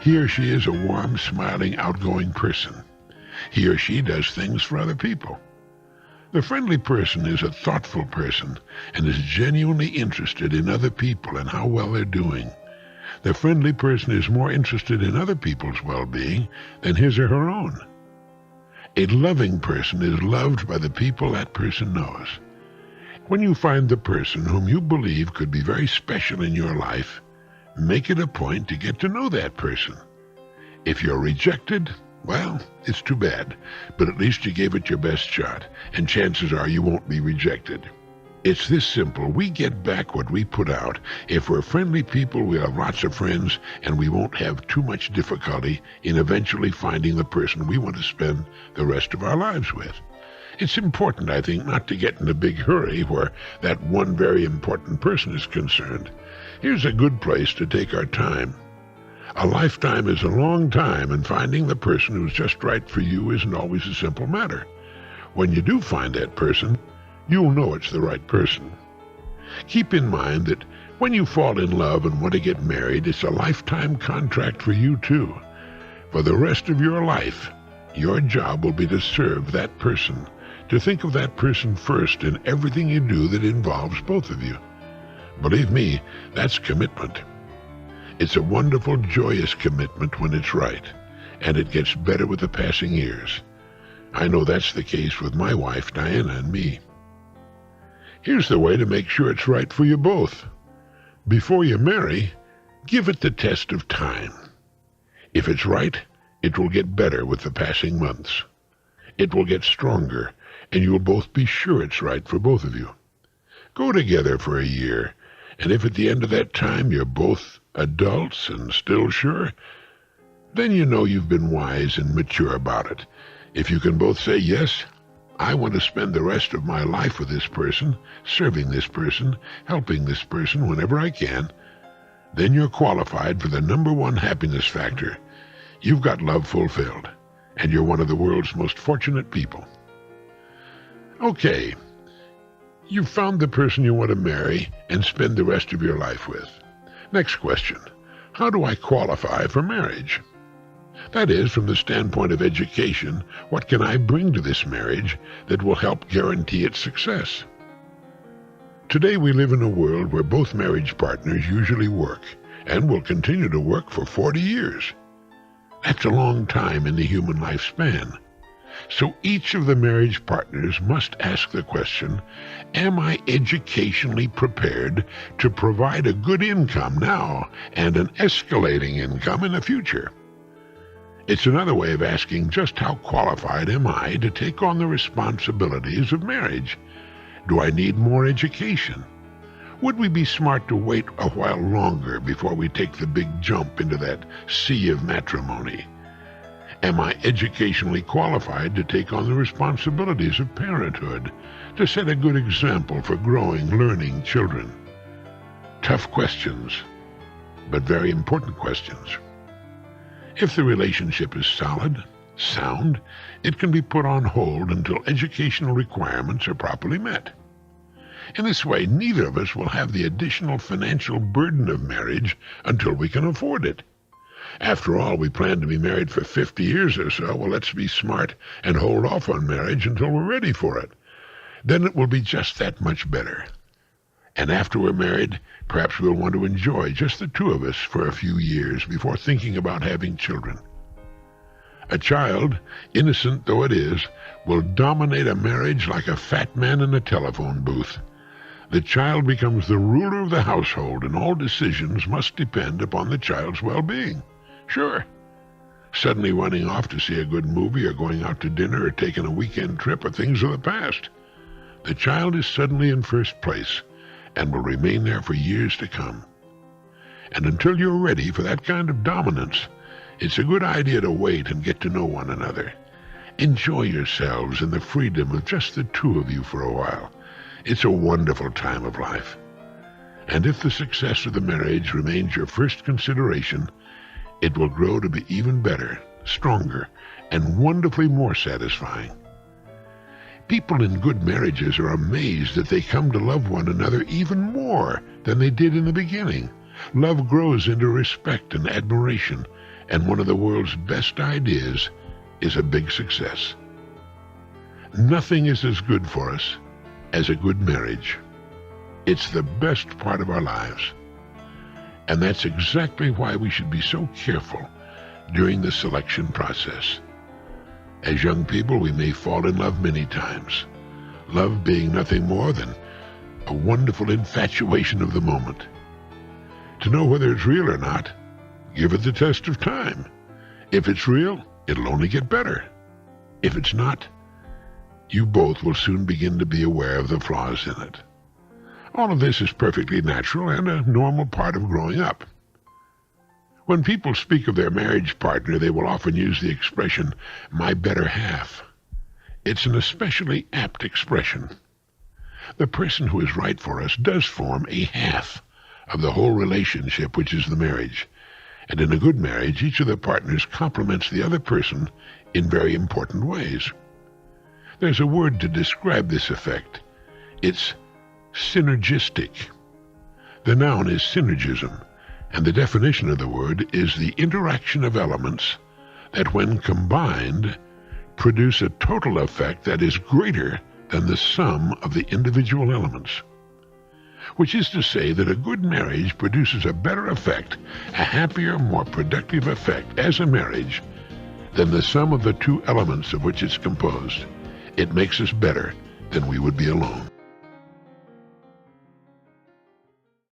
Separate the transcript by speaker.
Speaker 1: He or she is a warm, smiling, outgoing person. He or she does things for other people. The friendly person is a thoughtful person and is genuinely interested in other people and how well they're doing. The friendly person is more interested in other people's well-being than his or her own. A loving person is loved by the people that person knows. When you find the person whom you believe could be very special in your life, make it a point to get to know that person. If you're rejected, well, it's too bad, but at least you gave it your best shot, and chances are you won't be rejected. It's this simple. We get back what we put out. If we're friendly people, we'll have lots of friends, and we won't have too much difficulty in eventually finding the person we want to spend the rest of our lives with. It's important, I think, not to get in a big hurry where that one very important person is concerned. Here's a good place to take our time. A lifetime is a long time, and finding the person who's just right for you isn't always a simple matter. When you do find that person, you'll know it's the right person. Keep in mind that when you fall in love and want to get married, it's a lifetime contract for you too. For the rest of your life, your job will be to serve that person, to think of that person first in everything you do that involves both of you. Believe me, that's commitment. It's a wonderful, joyous commitment when it's right, and it gets better with the passing years. I know that's the case with my wife, Diana, and me. Here's the way to make sure it's right for you both. Before you marry, give it the test of time. If it's right, it will get better with the passing months. It will get stronger, and you'll both be sure it's right for both of you. Go together for a year, and if at the end of that time you're both adults and still sure, then you know you've been wise and mature about it. If you can both say, yes, I want to spend the rest of my life with this person, serving this person, helping this person whenever I can, then you're qualified for the #1 happiness factor. You've got love fulfilled, and you're one of the world's most fortunate people. Okay, you've found the person you want to marry and spend the rest of your life with. Next question, how do I qualify for marriage? That is, from the standpoint of education, what can I bring to this marriage that will help guarantee its success? Today we live in a world where both marriage partners usually work, and will continue to work for 40 years. That's a long time in the human lifespan. So each of the marriage partners must ask the question, am I educationally prepared to provide a good income now and an escalating income in the future? It's another way of asking just how qualified am I to take on the responsibilities of marriage? Do I need more education? Would we be smart to wait a while longer before we take the big jump into that sea of matrimony? Am I educationally qualified to take on the responsibilities of parenthood, to set a good example for growing, learning children? Tough questions, but very important questions. If the relationship is solid, sound, it can be put on hold until educational requirements are properly met. In this way, neither of us will have the additional financial burden of marriage until we can afford it. After all, we plan to be married for 50 years or so. Well, let's be smart and hold off on marriage until we're ready for it. Then it will be just that much better. And after we're married, perhaps we'll want to enjoy just the two of us for a few years before thinking about having children. A child, innocent though it is, will dominate a marriage like a fat man in a telephone booth. The child becomes the ruler of the household, and all decisions must depend upon the child's well-being. Sure. Suddenly running off to see a good movie or going out to dinner or taking a weekend trip are things of the past. The child is suddenly in first place and will remain there for years to come. And until you're ready for that kind of dominance, it's a good idea to wait and get to know one another. Enjoy yourselves in the freedom of just the two of you for a while. It's a wonderful time of life. And if the success of the marriage remains your first consideration, it will grow to be even better, stronger, and wonderfully more satisfying. People in good marriages are amazed that they come to love one another even more than they did in the beginning. Love grows into respect and admiration, and one of the world's best ideas is a big success. Nothing is as good for us as a good marriage. It's the best part of our lives. And that's exactly why we should be so careful during the selection process. As young people, we may fall in love many times, love being nothing more than a wonderful infatuation of the moment. To know whether it's real or not, give it the test of time. If it's real, it'll only get better. If it's not, you both will soon begin to be aware of the flaws in it. All of this is perfectly natural and a normal part of growing up. When people speak of their marriage partner, they will often use the expression, "my better half." It's an especially apt expression. The person who is right for us does form a half of the whole relationship, which is the marriage. And in a good marriage, each of the partners complements the other person in very important ways. There's a word to describe this effect. It's synergistic. The noun is synergism, and the definition of the word is the interaction of elements that, when combined, produce a total effect that is greater than the sum of the individual elements. Which is to say that a good marriage produces a better effect, a happier, more productive effect as a marriage than the sum of the two elements of which it's composed. It makes us better than we would be alone.